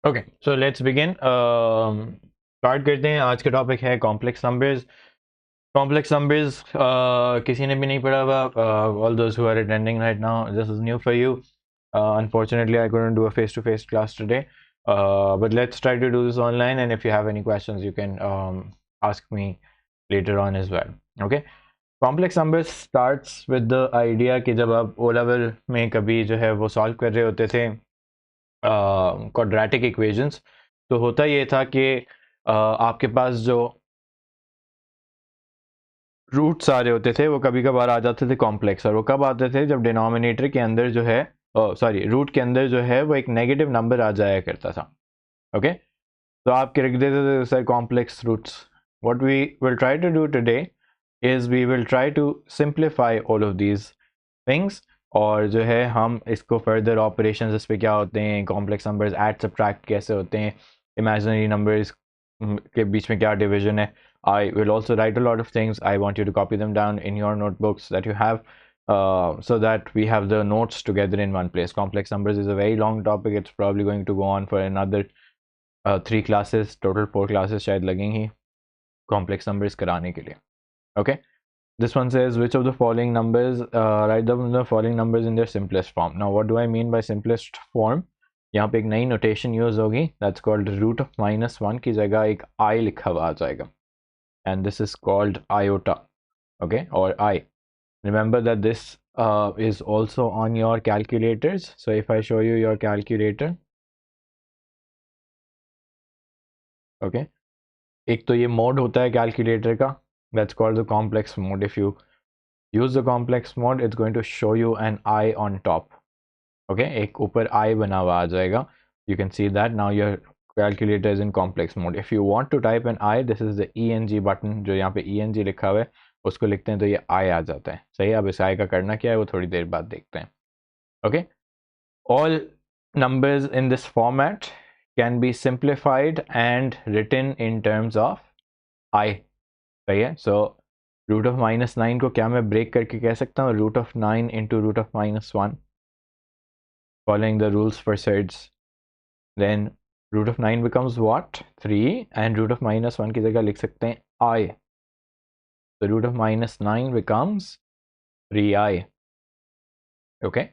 Okay so let's begin start करते हैं। आज का टॉपिक है कॉम्प्लेक्स नंबर्स। कॉम्प्लेक्स नंबर्स किसी ने भी नहीं पढ़ा हुआ, all those who are attending right now, this is new for you. Unfortunately, I couldn't do a face-to-face class today, but let's try to do this online, and if you have any questions you can ask me later on as well. Okay, complex numbers starts with the idea कि जब आप O level में कभी जो है वो solve कर रहे होते थे क्वाड्रेटिक इक्वेशंस, तो होता ये था कि आपके पास जो रूट्स आ रहे होते थे वो कभी कभार आ जाते थे कॉम्प्लेक्स, और वो कब आते थे जब डिनोमिनेटर के अंदर जो है सॉरी रूट के अंदर जो है वो एक नेगेटिव नंबर आ जाया करता था। ओके, तो आप रख देते थे sir complex roots. What we will try to do today is we will try to simplify all of these things, और जो है हम इसको फर्दर ऑपरेशन इस पे क्या होते हैं, कॉम्प्लेक्स नंबर्स ऐड सब्ट्रैक्ट कैसे होते हैं, इमेजिनरी नंबर्स के बीच में क्या डिवीजन है। I will also write a lot of things. I want you to copy them down in your notebooks that you have, so that we have the notes together in one place. Complex numbers is a very long topic. It's probably going to go on for another 3 classes. Total 4 classes शायद लगेंगी complex numbers कराने के लिए. Okay. This one says, which of the following numbers, write the following numbers in their simplest form. Now, what do I mean by simplest form? यहाँ पे एक नई notation use होगी, that's called root of -1 की जगह एक I लिखा हुआ आ जाएगा, and this is called iota, okay, or I. Remember that this is also on your calculators. So if I show you your calculator, okay, एक तो ये mode होता है calculator का, that's called the complex mode. If you use the complex mode, it's going to show you an I on top. Okay, एक ऊपर I बना हुआ आ जाएगा. You can see that now your calculator is in complex mode. If you want to type an I, this is the ENG button, जो यहाँ पे ENG लिखा हुआ है उसको लिखते हैं तो ये I आ जाता है. सही है, अब इस I का करना क्या है वो थोड़ी देर बाद देखते हैं. Okay, all numbers in this format can be simplified and written in terms of I. सही है, so root of -9 को क्या मैं break करके कह सकता हूँ, root of 9 into root of -1, following the rules for surds. Then root of 9 becomes what, 3, and root of -1 की जगह लिख सकते हैं I. The root of -9 becomes 3I. Okay,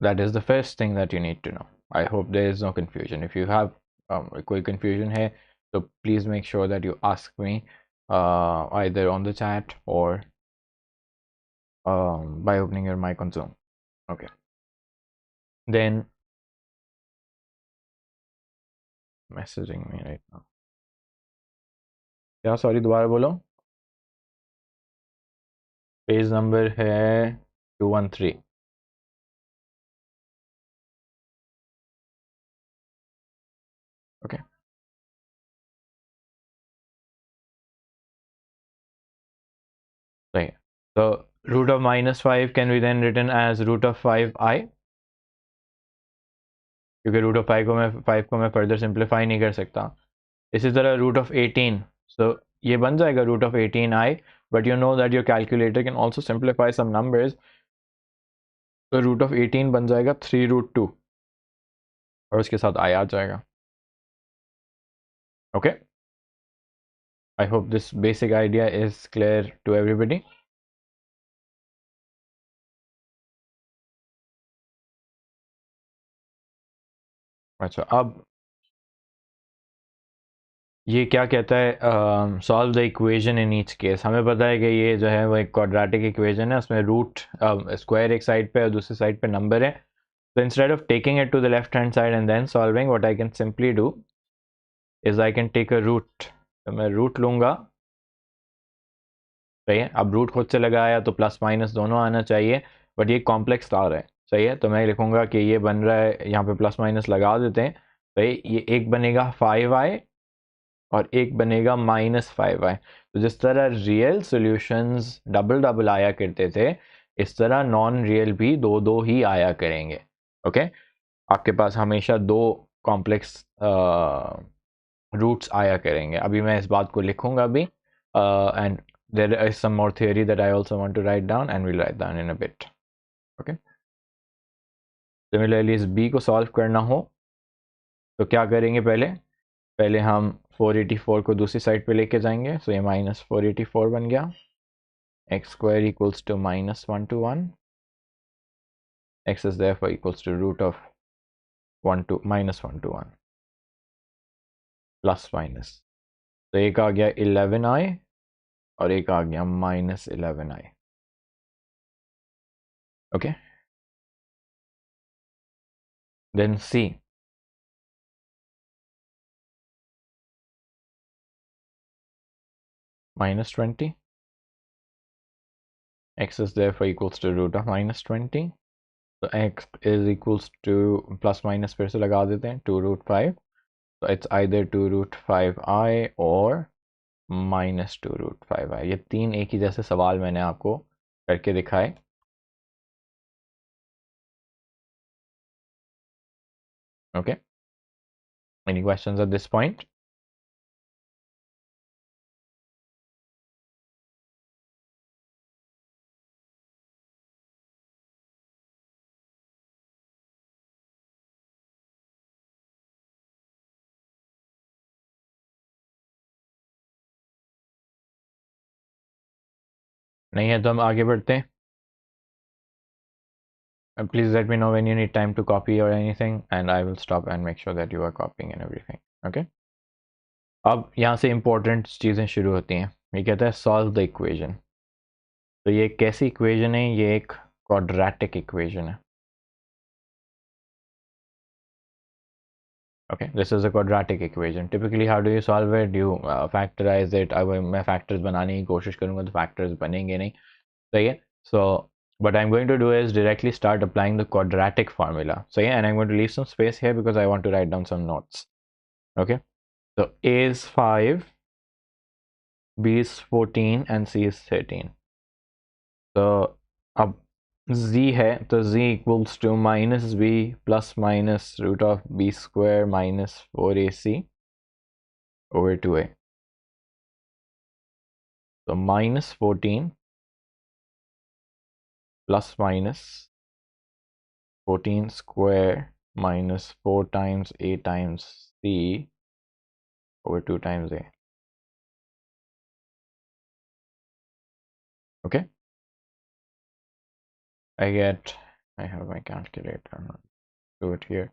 that is the first thing that you need to know. I hope there is no confusion. If you have कोई confusion है so please make sure that you ask me either on the chat or by opening your mic on Zoom. Okay, then messaging me right now. क्या, sorry दोबारा बोलो. Page number है 213. Okay, right. So root of -5 can be then written as root of 5I, क्योंकि root of 5 को मैं further simplify नहीं कर सकता. इसी तरह root of 18, so ये बन जाएगा root of 18I, but you know that your calculator can also simplify some numbers. तो root of 18 बन जाएगा 3√2 और उसके साथ I आ जाएगा. Okay, I hope this basic idea is clear to everybody. अच्छा, अब ये क्या कहता है, solve the equation in each case. हमें पता है कि ये जो है वो एक क्वाड्रेटिक इक्वेशन है, उसमें रूट स्क्वायर एक साइड पे और दूसरी साइड पे नंबर है. तो instead of taking it to the left hand side and then solving, what I can simply do is I can take a root. तो मैं रूट लूँगा. सही है, अब रूट खुद से लगाया तो प्लस माइनस दोनों आना चाहिए, बट ये कॉम्प्लेक्स आ रहा है. सही है, तो मैं लिखूँगा कि ये बन रहा है, यहाँ पे प्लस माइनस लगा देते हैं. सही, ये एक बनेगा 5i और एक बनेगा -5i. तो जिस तरह रियल सॉल्यूशंस डबल डबल आया करते थे, इस तरह नॉन रियल भी दो दो ही आया करेंगे. ओके, आपके पास हमेशा दो कॉम्प्लेक्स रूट्स आया करेंगे. अभी मैं इस बात को लिखूंगा भी, and there is some more theory that I also want to write down and will write down in a bit. Okay, similarly इस बी को सॉल्व करना हो तो क्या करेंगे, पहले पहले हम 484 को दूसरी साइड पे लेके जाएंगे, सो ये माइनस 484 बन गया। X square equals to -1 to 1, x is therefore equals to root of -1 to 1 plus minus, तो एक आ गया 11i और एक आ गया -11i। Okay, then c, -20, x is therefore equals to root of -20, तो x is equals to plus minus फिर से लगा देते हैं 2√5, तो इट्स आइदर 2√5i और -2√5i। ये तीन एक ही जैसे सवाल मैंने आपको करके दिखाए। Okay, any questions at this point? नहीं है तो हम आगे बढ़ते हैं। Please let me know when you need time to copy or anything, and I will stop and make sure that you are copying and everything. Okay? अब यहाँ से important चीज़ें शुरू होती हैं। ये कहता है solve the equation। तो ये कैसी equation है? ये एक quadratic equation है। Okay, this is a quadratic equation. Typically, how do you solve it? You factorize it. अगर मैं factors बनाने की कोशिश करूँगा तो factors बनेंगे नहीं, सही है? So what I'm going to do is directly start applying the quadratic formula. So yeah, and I'm going to leave some space here because I want to write down some notes. Okay, so A is 5, B is 14 and C is 13. So अब z है तो z equals to minus b plus minus root of b square minus 4ac over 2a. So minus 14 plus minus 14 square minus 4 times a times c over 2 times a. Okay, I have my calculator, I'll do it here.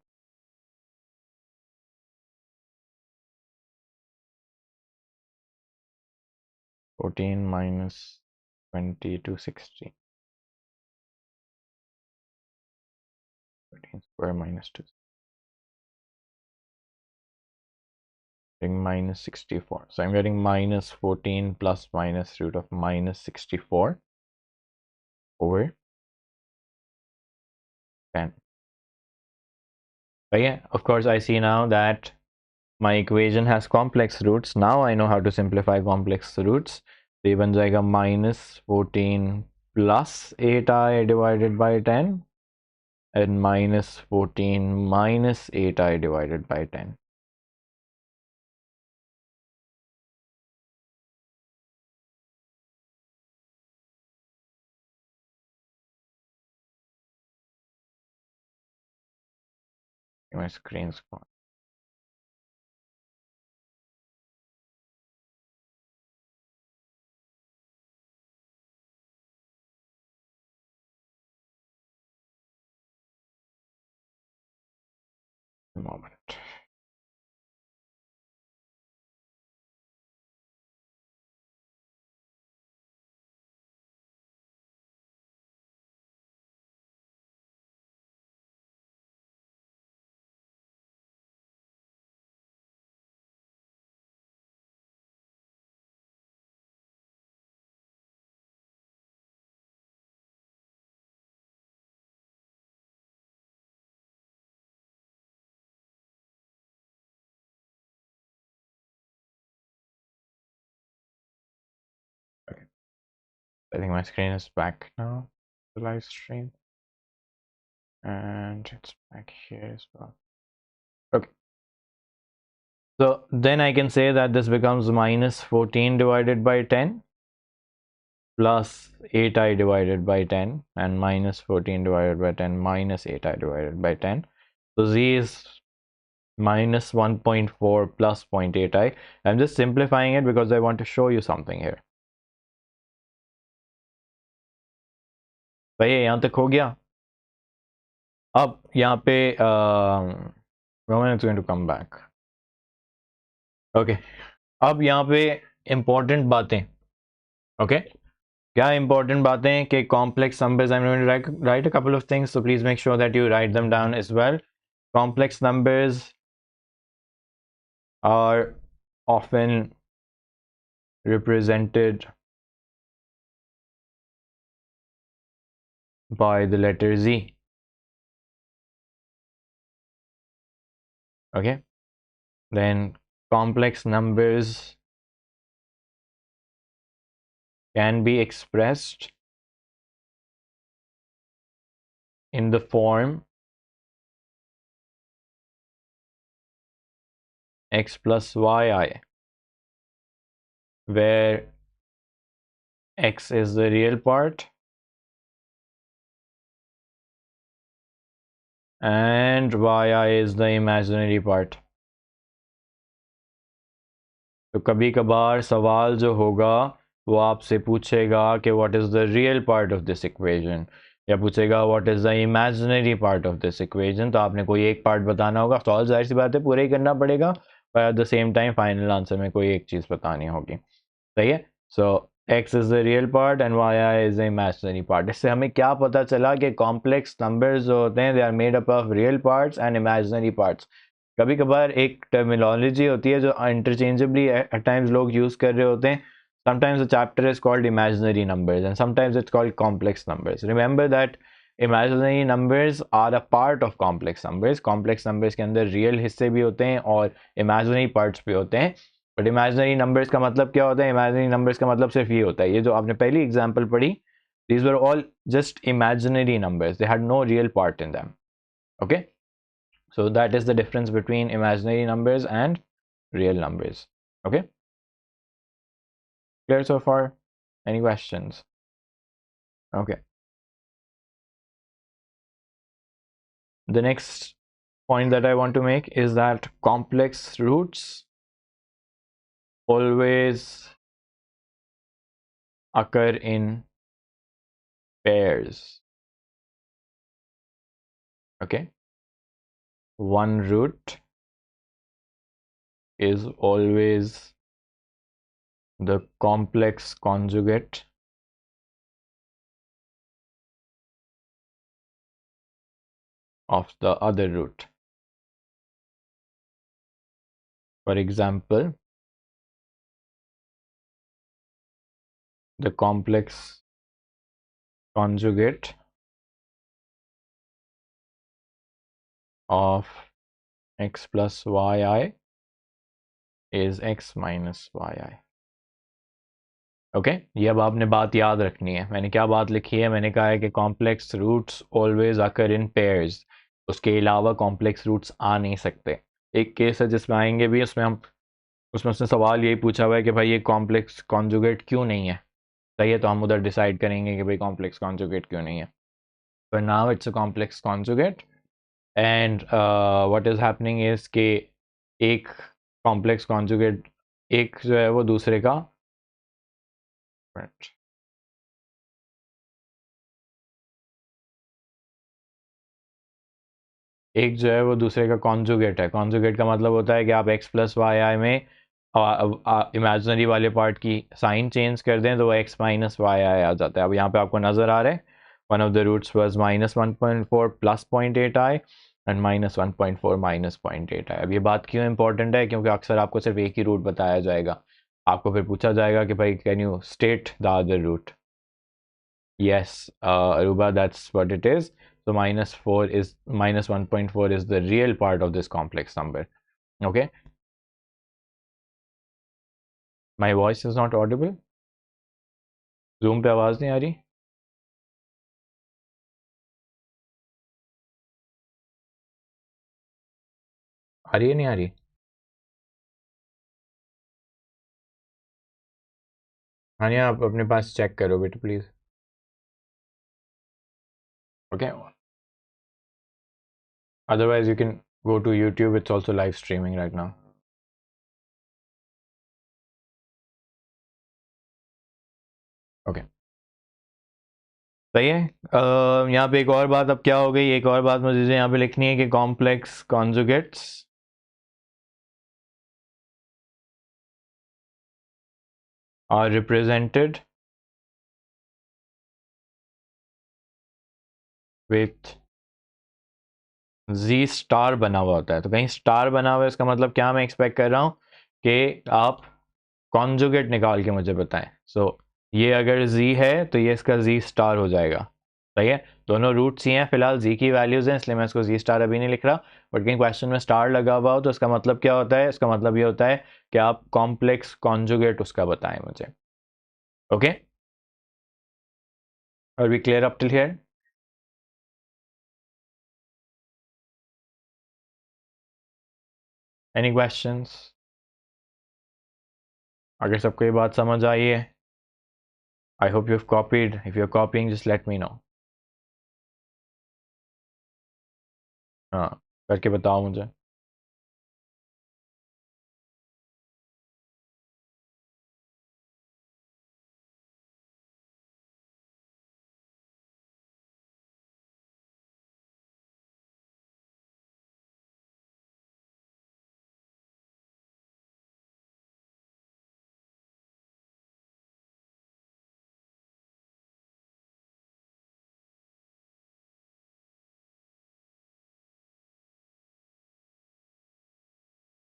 14 minus 20 to 60. 13 square minus 2. Getting minus 64. So I'm getting minus 14 plus minus root of minus 64 over 10. But yeah, of course, I see now that my equation has complex roots. Now I know how to simplify complex roots. So ये बन जाएगा minus 14 plus 8i divided by 10 and minus 14 minus 8i divided by 10. My screen's gone. A moment. Okay. I think my screen is back now, the live stream, and it's back here as well. Okay, so then I can say that this becomes minus 14 divided by 10 plus 8i divided by 10 and minus 14 divided by 10 minus 8i divided by 10. So z is minus 1.4 plus 0.8i. I'm just simplifying it because I want to show you something here. भैया यहाँ तक हो गया. अब यहाँ पे Roman is going to come back. Okay. अब यहाँ पे important बातें. Okay. क्या important बातें कि complex numbers, I'm going to write a couple of things, so please make sure that you write them down as well. Complex numbers are often represented by the letter Z. Okay. Then complex numbers can be expressed in the form x plus yi, where x is the real part and yi is the imaginary part. तो कभी कभार सवाल जो होगा वो आपसे पूछेगा कि what is the real part of this equation, या पूछेगा what is the imaginary part of this equation. तो आपने कोई एक पार्ट बताना होगा. सॉल्व जाहिर सी बात है पूरा ही करना पड़ेगा, पर at the same time final answer में कोई एक चीज़ बतानी होगी. सही है. सो x is the real part and y is the imaginary part. इससे हमें क्या पता चला कि कॉम्प्लेक्स नंबर्स जो होते हैं they are made up of real parts and imaginary parts. कभी कभार एक टर्मिनोलॉजी होती है जो इंटरचेंजेबली एट टाइम्स लोग यूज़ कर रहे होते हैं. Sometimes the chapter is called imaginary numbers and sometimes it's called complex numbers. Remember that imaginary numbers are a part of complex numbers. Complex numbers के अंदर real हिस्से भी होते हैं और imaginary parts भी होते हैं. But imaginary numbers का मतलब क्या होता है? Imaginary numbers का मतलब सिर्फ ये होता है. ये जो आपने पहली example पढ़ी, these were all just imaginary numbers. They had no real part in them. Okay? So that is the difference between imaginary numbers and real numbers. Okay? Clear so far? Any questions? Okay. The next point that I want to make is that complex roots always occur in pairs. Okay. One root is always the complex conjugate of the other root. For example, the complex conjugate of x plus yi is x minus yi. Okay ये अब आपने बात याद रखनी है. मैंने क्या बात लिखी है? मैंने कहा है कि complex roots always occur in pairs. उसके अलावा कॉम्प्लेक्स रूट्स आ नहीं सकते. एक केस है जिसमें आएंगे भी, उसमें उसने सवाल यही पूछा हुआ है कि भाई ये कॉम्प्लेक्स कॉन्जुगेट क्यों नहीं है. सही है, तो हम उधर डिसाइड करेंगे कि भाई कॉम्प्लेक्स कॉन्जुगेट क्यों नहीं है. पर now it's a complex conjugate and what is happening is के एक कॉम्प्लेक्स कॉन्जुगेट, एक जो है वो दूसरे का एक जो है वो दूसरे का कॉन्जुगेट है. कॉन्जुगेट का मतलब होता है कि आप x प्लस वाई आई में इमेजिनरी वाले पार्ट की साइन चेंज कर दें तो वो x माइनस वाई आई आ जाता है. अब यहाँ पे आपको नज़र आ रहा है one of the roots was minus 1.4 plus 0.8i and minus 1.4 minus 0.8i. अब ये बात क्यों इंपॉर्टेंट है? क्योंकि अक्सर आपको सिर्फ एक ही रूट बताया जाएगा. आपको फिर पूछा जाएगा कि भाई can you state the other root. Yes, Aruba, that's what it is. So minus 1.4 is the real part of this complex number. Okay. My voice is not audible. Zoom पे आवाज नहीं आ रही. आ रही है नहीं आ रही? हाँ, आप अपने पास चेक करो बेटा please. Okay. Otherwise you can go to YouTube, it's also live streaming right now. Okay, सही है। यहाँ पे एक और बात अब क्या हो गई, एक और बात मुझे यहाँ पे लिखनी है कि complex conjugates are represented with G star बना हुआ होता है। तो कहीं स्टार बना हुआ है, इसका मतलब क्या मैं एक्सपेक्ट कर रहा हूँ कि आप कॉन्जुगेट निकाल के मुझे बताएं। सो ये अगर जी है तो ये इसका जी स्टार हो जाएगा। सही है, दोनों रूट्स ही हैं, फिलहाल जी की वैल्यूज हैं, इसलिए मैं इसको जी स्टार अभी नहीं लिख रहा। बट कहीं क्वेश्चन में स्टार लगा हुआ हो तो इसका मतलब क्या होता है, इसका मतलब ये होता है कि आप कॉम्प्लेक्स कॉन्जुगेट उसका बताएं मुझे। Okay, are we clear up till here? Any questions? अगर सबको ये बात समझ आई है, I hope you have copied. If you are copying just let me know. हाँ, करके बताओ मुझे।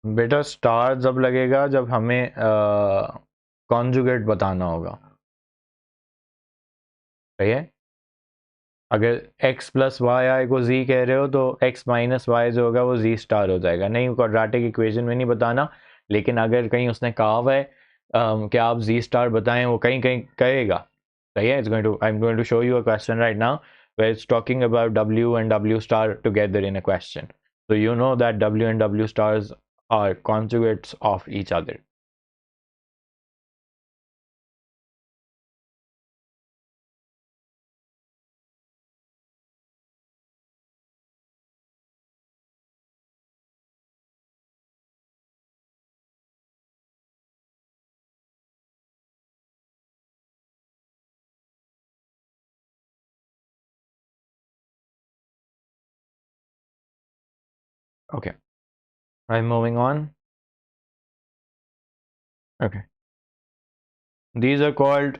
बेटा स्टार जब लगेगा जब हमें कॉन्जुगेट बताना होगा। सही है, अगर x प्लस वाई आई को z कह रहे हो तो x माइनस वाई जो होगा वो z स्टार हो जाएगा। नहीं, क्वाड्रेटिक इक्वेशन में नहीं बताना, लेकिन अगर कहीं उसने कहा हुआ है कि आप z स्टार बताएं, वो कहीं कहीं कहेगा। सही है, I am going to show you a question right now where it's talking about w and w star together in a question, so you know that w and w stars are conjugates of each other. Okay, I'm moving on. Okay, these are called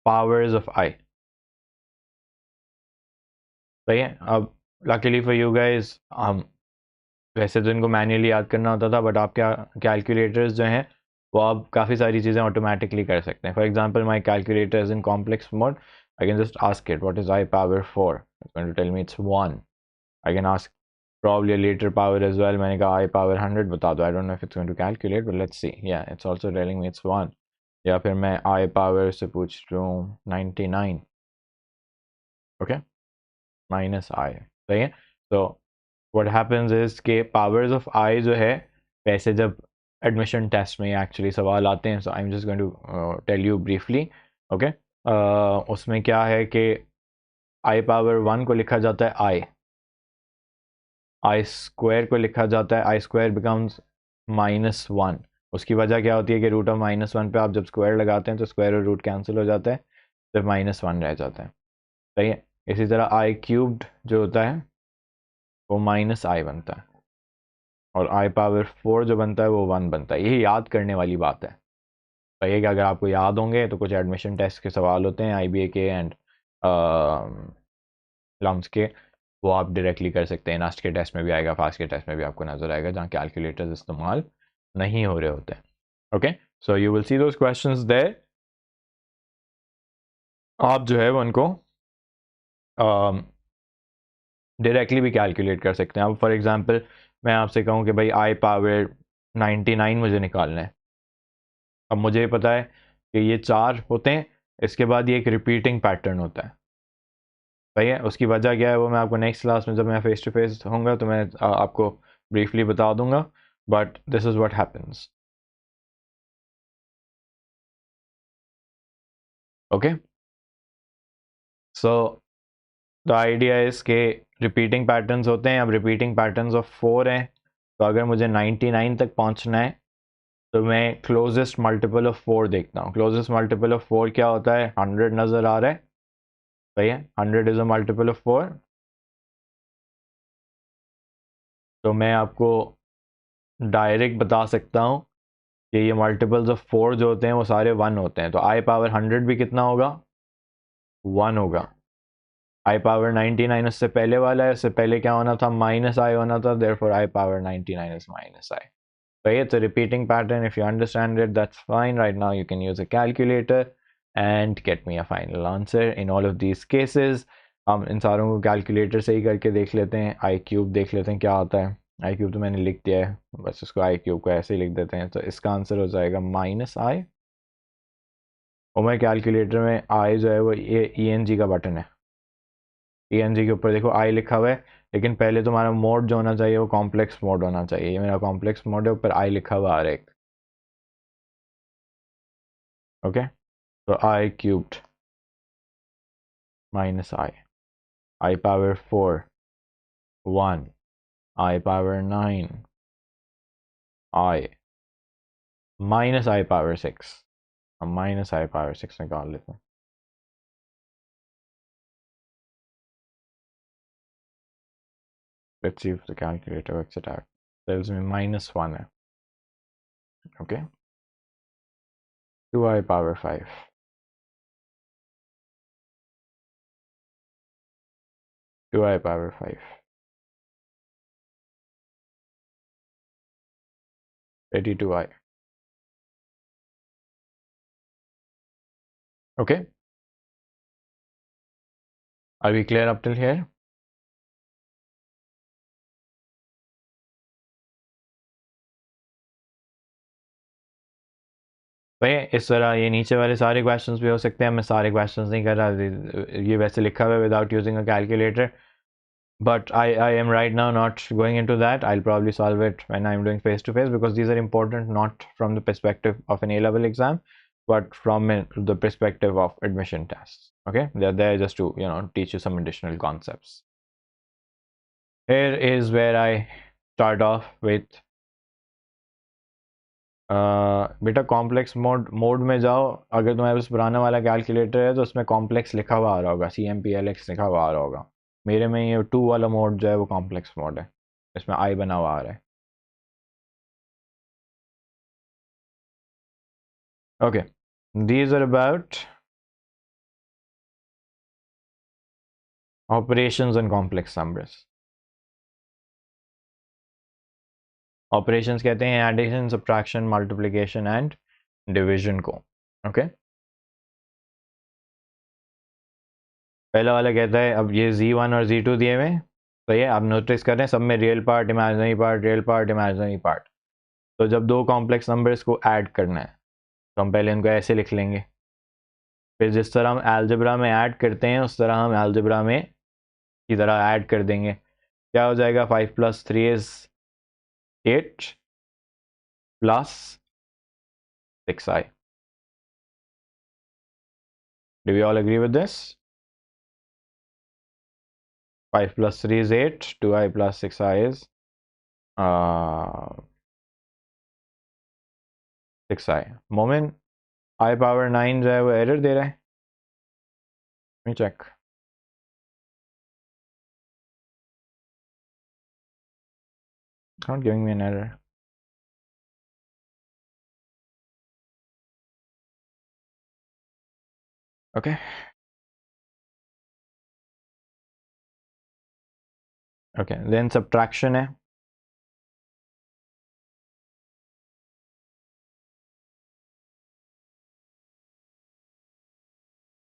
powers of I. सही है, अब luckily for you guys हम वैसे तो इनको manually याद करना होता था, बट आप क्या कैलकुलेटर्स जो हैं वो आप काफ़ी सारी चीज़ें ऑटोमेटिकली कर सकते हैं। For example my calculator is in complex mode, I can just ask it what is i power 4, it's going to tell me it's 1। I can ask probably a later power as well, मैंने कहा I power 100 बता दो, I don't know if it's going to calculate but let's see, yeah it's also telling me it's 1। या फिर मैं I power से पूछ रहा हूँ 99, okay, minus I। सही है, तो what happens is कि powers of I जो है, वैसे जब एडमिशन टेस्ट में एक्चुअली सवाल आते हैं, so I am just going to tell you briefly. Okay, उसमें क्या है कि I पावर 1 को लिखा जाता है आई स्क्वायर को लिखा जाता है, आई स्क्वायर बिकम्स -1। उसकी वजह क्या होती है कि रूट ऑफ -1 पे आप जब स्क्वायर लगाते हैं तो स्क्वायर और रूट कैंसिल हो जाता है, सिर्फ -1 रह जाता है। सही है, इसी तरह आई क्यूब्ड जो होता है वो -i बनता है, और आई पावर 4 जो बनता है वो 1 बनता है। यही याद करने वाली बात है। सही है कि अगर आपको याद होंगे तो कुछ एडमिशन टेस्ट के सवाल होते हैं IBA के एंड लम्स के, वो आप डायरेक्टली कर सकते हैं। नास्ट के टेस्ट में भी आएगा, फास्ट के टेस्ट में भी आपको नजर आएगा, जहाँ कैलकुलेटर्स इस्तेमाल नहीं हो रहे होते हैं। Okay, so you will see those questions there. आप जो है वो उनको डायरेक्टली भी कैलकुलेट कर सकते हैं। अब फॉर एग्जांपल मैं आपसे कहूँ कि भाई आई पावर 99 मुझे निकालना है। अब मुझे पता है कि ये 4 होते हैं, इसके बाद ये एक रिपीटिंग पैटर्न होता है। सही है, उसकी वजह क्या है वो मैं आपको नेक्स्ट क्लास में जब मैं फेस टू फेस होऊंगा तो मैं आपको ब्रीफली बता दूंगा, but this is what happens. Okay, so the idea is के रिपीटिंग पैटर्न्स होते हैं. अब रिपीटिंग पैटर्न्स ऑफ 4 हैं, तो अगर मुझे 99 तक पहुंचना है तो मैं क्लोजेस्ट मल्टीपल ऑफ 4 देखता हूँ. क्लोजेस्ट मल्टीपल ऑफ 4 क्या होता है? 100 नज़र आ रहा है. सही है, 100 इज अ मल्टीपल ऑफ 4. तो मैं आपको डायरेक्ट बता सकता हूँ कि ये मल्टीपल्स ऑफ 4 जो होते हैं वो सारे 1 होते हैं. तो आई पावर 100 भी कितना होगा? 1 होगा. आई पावर 99 उससे पहले वाला है, उससे पहले क्या होना था? माइनस आई होना था. Therefore I power 99 is minus I. So it's a repeating pattern. If you understand it, that's fine. Right now you can use a calculator and get me a final answer in all of these cases. हम इन सारों को calculator से ही करके देख लेते हैं. आई cube देख लेते हैं क्या आता है. आई क्यूब तो मैंने लिख दिया है, बस इसको आई क्यूब को ऐसे ही लिख देते हैं. तो इसका आंसर हो जाएगा माइनस आई. और मैं कैलकुलेटर में आई जो है वो ये ई एन जी का बटन है. ई एन जी के ऊपर देखो आई लिखा हुआ है, लेकिन पहले तुम्हारा मोड जो होना चाहिए वो कॉम्प्लेक्स मोड होना चाहिए. ये मेरा कॉम्प्लेक्स मोड है, ऊपर आई लिखा हुआ आ रहा है. ओके, तो आई cubed minus I power 4, 1, I power 9, I minus I power 6. हम minus I power 6 निकाल लेते हैं. Let's see if the calculator works it out. Tells me minus 1 है. Okay, 2I power 5, 2I power 5, 82I. Okay, are we clear up till here? भाई इस तरह ये नीचे वाले सारे क्वेश्चंस भी हो सकते हैं. मैं सारे क्वेश्चंस नहीं कर रहा, ये वैसे लिखा हुआ है without using a calculator. But I am right now not going into that. I'll probably solve it when I'm doing face to face, because these are important not from the perspective of an A-level exam, but from the perspective of admission tests. Okay, they're there just to teach you some additional concepts. Here is where I start off with बेटा complex mode में जाओ. अगर तुम्हारे पास पुराना वाला calculator है तो उसमें कॉम्प्लेक्स लिखा हुआ आ रहा होगा, CMPLX लिखा हुआ आ रहा होगा. मेरे में ये 2 वाला मोड जो है वो कॉम्प्लेक्स मोड है, इसमें आई बना हुआ आ रहा है. Okay, these are about operations on complex numbers. Operations कहते हैं addition, subtraction, multiplication and division को. ओके, पहला वाला कहता है, अब ये Z1 और Z2 दिए हुए, तो ये आप नोटिस कर रहे हैं सब में real part, imaginary part, real part, imaginary part. तो जब दो कॉम्प्लेक्स नंबर्स को ऐड करना है तो हम पहले इनको ऐसे लिख लेंगे. फिर जिस तरह हम अलजेब्रा में ऐड करते हैं उस तरह हम अलजेब्रा में की तरह ऐड कर देंगे. क्या हो जाएगा? 5 + 3 is 8 plus 6i. Do we all agree with this? 5 + 3 is 8, 2i plus 6i is 6i. मोमिन, I power 9 जो है वो एरर दे रहा है. Let me check. It's not giving me an error. Okay. Okay, then subtraction है.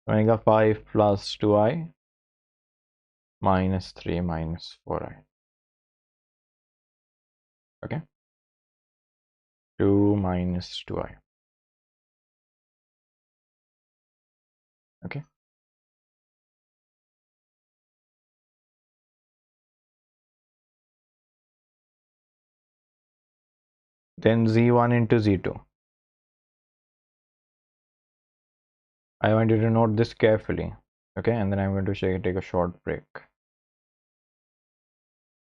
बनेगा 5 plus 2i minus 3 minus 4i. Okay, 2 minus 2i. Okay, then Z1 into Z2. I want you to note this carefully. Okay, and then I'm going to take a short break.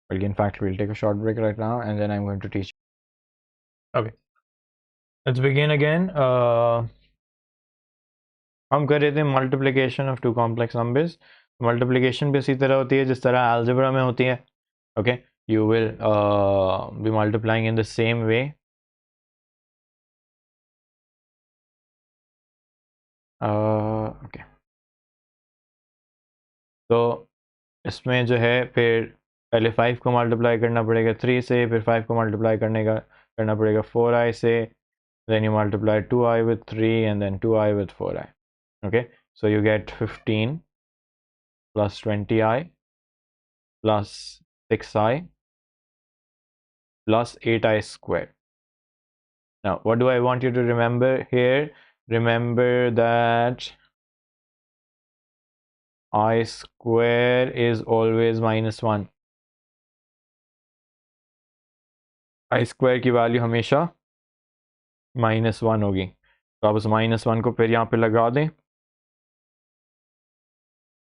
Well, in fact, we'll take a short break right now, and then I'm going to teach. Okay, let's begin again. हम कर रहे थे multiplication of two complex numbers. Multiplication भी इसी तरह होती है जिस तरह अलजेब्रा में होती है. Okay, you will be multiplying in the same way. Okay, तो इसमें जो है फिर पहले 5 को मल्टीप्लाई करना पड़ेगा 3 से, फिर 5 को मल्टीप्लाई करना पड़ेगा 4i से, then you multiply 2i with 3 and then 2i with 4i. Okay, so you get 15 plus 20i plus 6i plus 8i squared. Now, what do I want you to remember here? Remember that I square is always -1. I square की value हमेशा -1 होगी. तो आप उस -1 को फिर यहाँ पे लगा दें.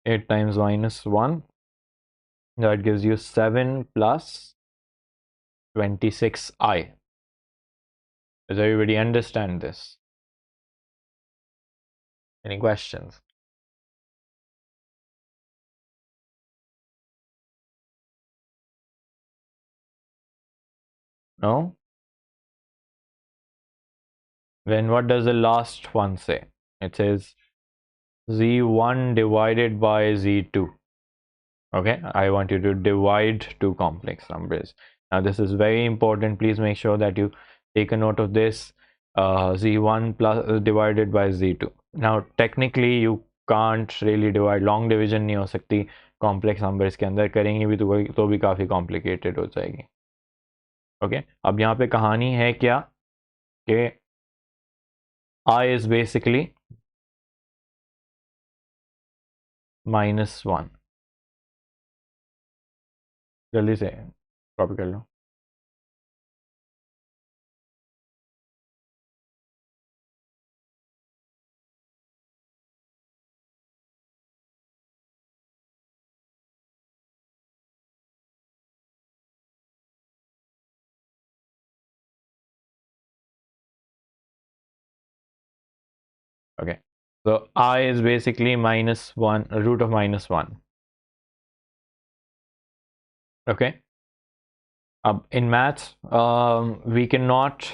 8 times -1, that gives you 7 plus 26i. Does everybody understand this? Any questions? No? Then what does the last one say? It says z1 divided by z2. Okay, I want you to divide two complex numbers. Now this is very important. Please make sure that you take a note of this. Z1 plus divided by z2. Now technically you can't really divide. Long division नहीं हो सकती complex numbers के अंदर. करेंगे भी तो भी काफ़ी complicated हो जाएगी. Okay, अब यहाँ पे कहानी है क्या कि I is basically -1. जल्दी से कॉपी कर लो. Okay, so I is basically -1, root of -1. Okay, in maths, we cannot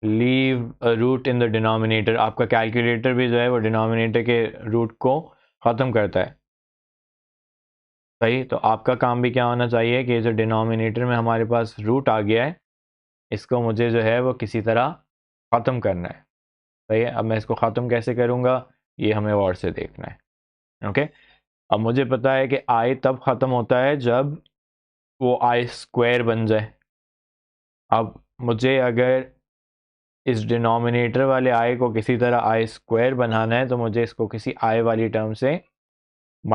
leave a root in the denominator. आपका कैलकुलेटर भी जो है वो डिनोमिनेटर के रूट को ख़त्म करता है. सही, तो आपका काम भी क्या होना चाहिए कि जो डिनोमिनेटर में हमारे पास रूट आ गया है, इसको मुझे जो है वो किसी तरह ख़त्म करना है. सही है, अब मैं इसको ख़त्म कैसे करूँगा, ये हमें और से देखना है. ओके, अब मुझे पता है कि आई तब ख़त्म होता है जब वो आई स्क्वायर बन जाए. अब मुझे अगर इस डिनोमिनेटर वाले आई को किसी तरह आई स्क्वायर बनाना है तो मुझे इसको किसी आई वाली टर्म से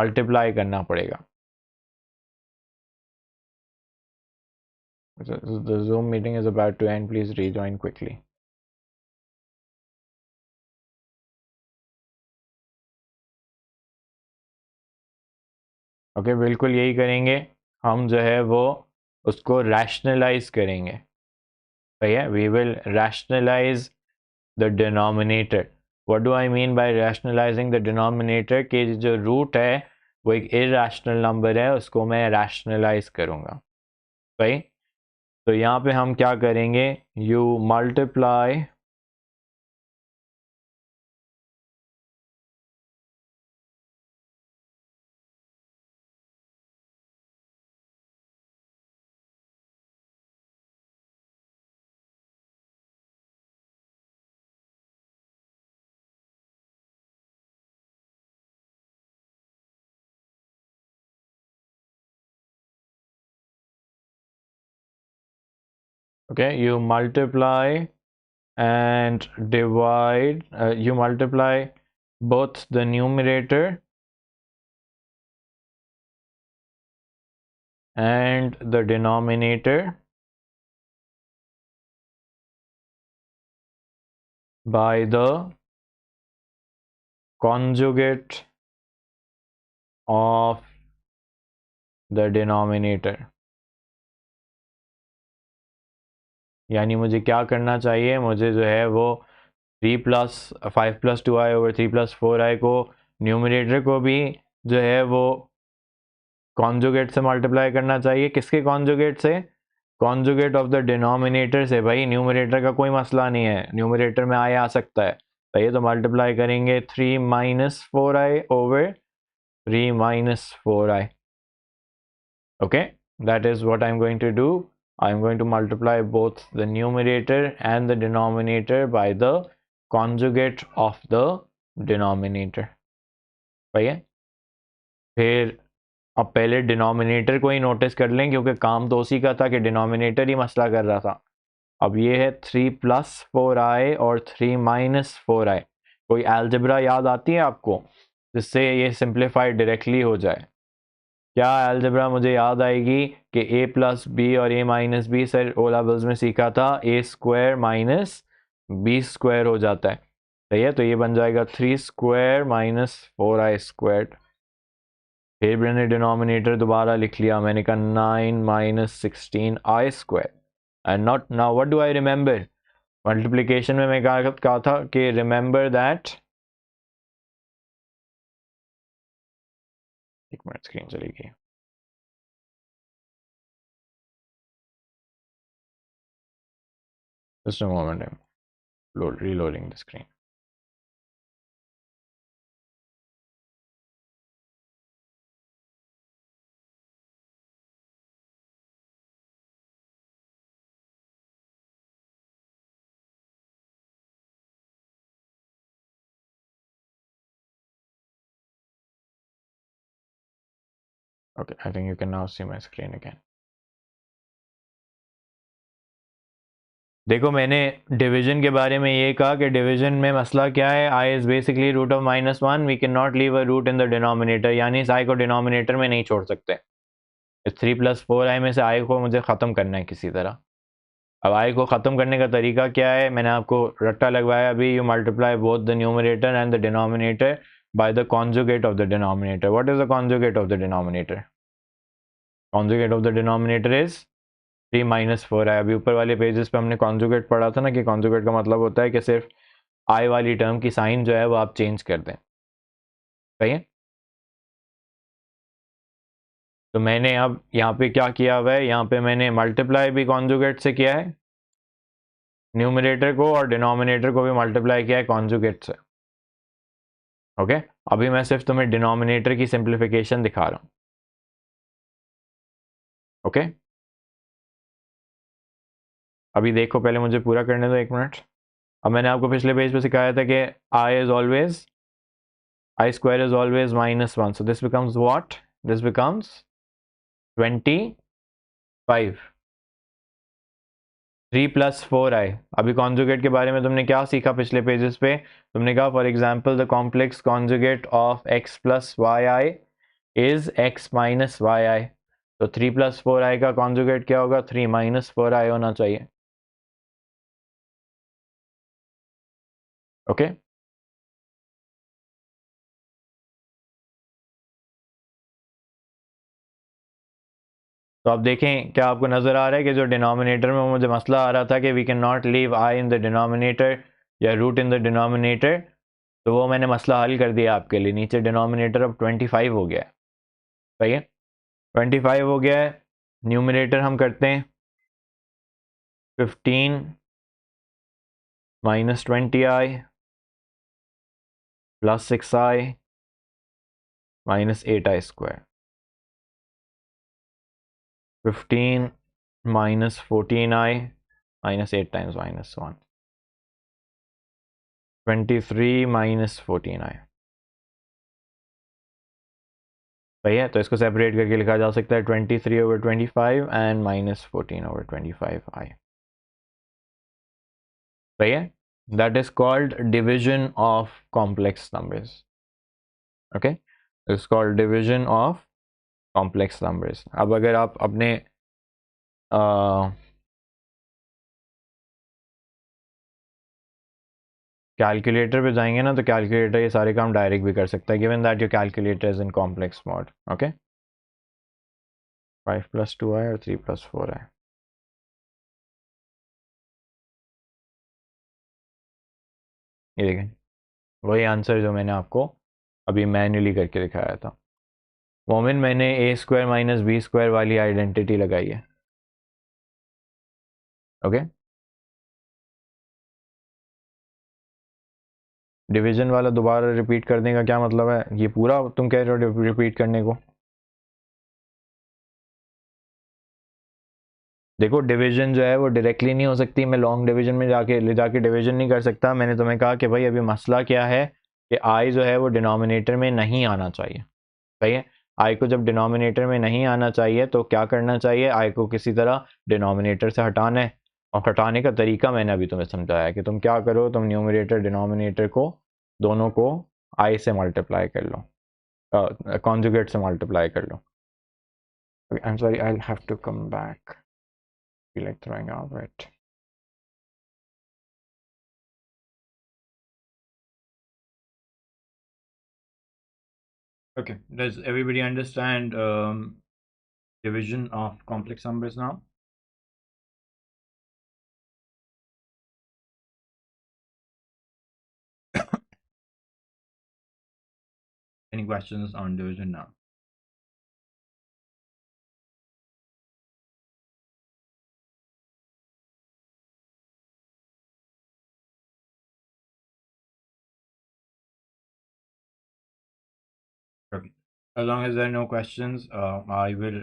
मल्टीप्लाई करना पड़ेगा. The Zoom meeting is about to end. Please rejoin quickly. Okay, बिल्कुल यही करेंगे हम जो है वो उसको रैशनलाइज करेंगे. सही है, we will rationalise the denominator. What do I mean by rationalising the denominator? कि जो रूट है वो एक इरैशनल नंबर है, उसको मैं रैशनलाइज करूँगा. सही, तो यहाँ पे हम क्या करेंगे, you multiply okay, you multiply and divide, you multiply both the numerator and the denominator by the conjugate of the denominator, यानी मुझे क्या करना चाहिए, मुझे जो है वो 3+5+2i/3+4i को न्यूमरेटर को भी जो है वो कॉन्जुगेट से मल्टीप्लाई करना चाहिए। किसके कॉन्जुगेट से? कॉन्जुगेट ऑफ द डिनोमिनेटर से। भाई न्यूमरेटर का कोई मसला नहीं है, न्यूमरेटर में आई आ सकता है। तो ये तो मल्टीप्लाई करेंगे 3-4i/3-4i। okay, that is what I'm going to do. I'm going to multiply both the numerator and the denominator by the conjugate of the denominator। सही है। फिर अब पहले डिनोमिनेटर को ही नोटिस कर लें, क्योंकि काम तो उसी का था कि डिनोमिनेटर ही मसला कर रहा था। अब ये है 3+4i और 3-4i। कोई अलजेब्रा याद आती है आपको जिससे ये सिंप्लीफाई डायरेक्टली हो जाए? क्या अलजेब्रा मुझे याद आएगी कि a+b और a-b सर ओ लेवल्स में सीखा था, a² - b² हो जाता है। सही है, तो ये बन जाएगा 3² - 4i²। फिर मैंने डिनोमिनेटर दोबारा लिख लिया, मैंने कहा 9 - 16i²। And not now what do I remember? Multiplication में मैं कहा था कि रिमेंबर दैट, एक मिनट स्क्रीन चली गई, just a moment, I am reloading the screen. Okay, I think you can now see my screen again. देखो मैंने डिवीजन के बारे में ये कहा कि डिवीजन में मसला क्या है, i is basically root of -1, we can not leave a root in the denominator, यानी इस i को डिनोमिनेटर में नहीं छोड़ सकते। इस 3+4i में से i को मुझे ख़त्म करना है किसी तरह। अब i को ख़त्म करने का तरीका क्या है? मैंने आपको रट्टा लगवाया अभी, you multiply both the numerator and the denominator by the conjugate of the denominator. What is the conjugate of the denominator? Conjugate of the denominator is 3-4i। अभी ऊपर वाले पेजेस पे हमने कॉन्जुगेट पढ़ा था ना, कि कॉन्जुगेट का मतलब होता है कि सिर्फ आई वाली टर्म की साइन जो है वो आप चेंज कर दें। सही है। तो मैंने अब यहाँ पे क्या किया हुआ है, यहाँ पे मैंने मल्टीप्लाई भी कॉन्जुगेट से किया है, न्यूमरेटर को और डिनोमिनेटर को भी मल्टीप्लाई किया है कॉन्जुगेट से। ओके, अभी मैं सिर्फ तुम्हें डिनोमिनेटर की सिंप्लीफिकेशन दिखा रहा हूँ। ओके, अभी देखो, पहले मुझे पूरा करने दो, एक मिनट। अब मैंने आपको पिछले पेज पे सिखाया था कि I² is always -1, so this becomes what? This becomes 25। 3+4i। अभी कॉन्जुगेट के बारे में तुमने क्या सीखा पिछले पेजेस पे? तुमने कहा for example the complex conjugate of x+yi is x-yi। तो 3+4i का कॉन्जुगेट क्या होगा? 3-4i होना चाहिए। ओके, तो आप देखें, क्या आपको नज़र आ रहा है कि जो डिनोमिनेटर में मुझे मसला आ रहा था कि we can not leave i in the denominator या रूट इन द डिनोमिनेटर, तो वो मैंने मसला हल कर दिया आपके लिए। नीचे डिनोमिनेटर अब 25 हो गया है। सही है, 25 हो गया है। न्यूमरेटर हम करते हैं 15 - 20i + 6i - 8i²। 15 - 14i - 8 times -1। 23 - 14i। सही है, तो इसको सेपरेट करके लिखा जा सकता है 23/25 एंड -14/25i। सही है, that is called division of complex numbers. Okay, it's called division of complex numbers. अब अगर आप अपने कैलकुलेटर पे जाएंगे ना तो कैलकुलेटर ये सारे काम डायरेक्ट भी कर सकता है, given that your calculator is in complex mode. Okay, 5 + 2 है और 3 + 4 है. ये देखें, वही आंसर जो मैंने आपको अभी मैन्युअली करके दिखाया था. मोमिन, मैंने a² - b² वाली आइडेंटिटी लगाई है. ओके, डिवीजन वाला दोबारा रिपीट करने का क्या मतलब है? ये पूरा तुम कह रहे हो रिपीट करने को? देखो, डिवीजन जो है वो डायरेक्टली नहीं हो सकती. मैं लॉन्ग डिवीजन में जाके ले जाके डिवीजन नहीं कर सकता. मैंने तुम्हें कहा कि भाई अभी मसला क्या है कि आई जो है वो डिनोमिनेटर में नहीं आना चाहिए. सही है, आई को जब डिनोमिनेटर में नहीं आना चाहिए तो क्या करना चाहिए? आई को किसी तरह डिनोमिनेटर से हटाना है. और हटाने का तरीका मैंने अभी तुम्हें समझाया कि तुम क्या करो, तुम न्यूमरेटर डिनोमिनेटर को दोनों को आई से मल्टीप्लाई कर लो, कॉन्जुगेट से मल्टीप्लाई कर लो. I am sorry, I have to come back. Feel like throwing up it. Okay, does everybody understand division of complex numbers now? Any questions on division now? Okay. As long as there are no questions, I will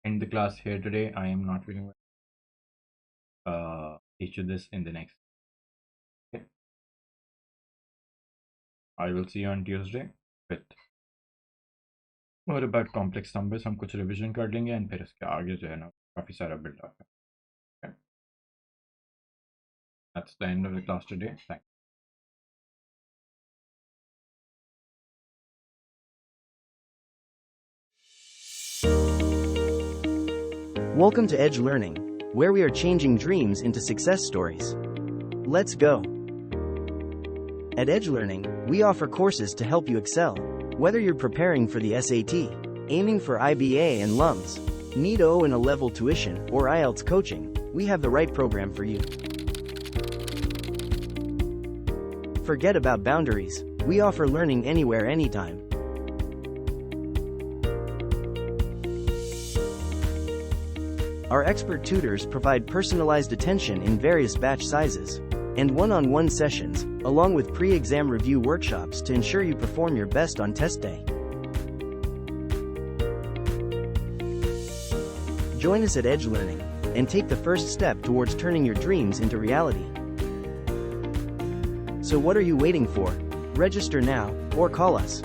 end the class here today. I am not feeling well. Teach you this in the next. Okay. I will see you on Tuesday with more about complex numbers. हम कुछ revision कर लेंगे and फिर इसके आगे जो है ना काफ़ी सारा बिल्ड अप है. Okay. That's the end of the class today. Thanks. Welcome to Edge Learning, where we are changing dreams into success stories. Let's go. At Edge Learning, we offer courses to help you excel. Whether you're preparing for the SAT, aiming for IBA and LUMS, need O and Alevel tuition, or IELTS coaching, we have the right program for you. Forget about boundaries. We offer learning anywhere, anytime. Our expert tutors provide personalized attention in various batch sizes and one-on-one sessions, along with pre-exam review workshops to ensure you perform your best on test day. Join us at Edge Learning and take the first step towards turning your dreams into reality. So what are you waiting for? Register now or call us.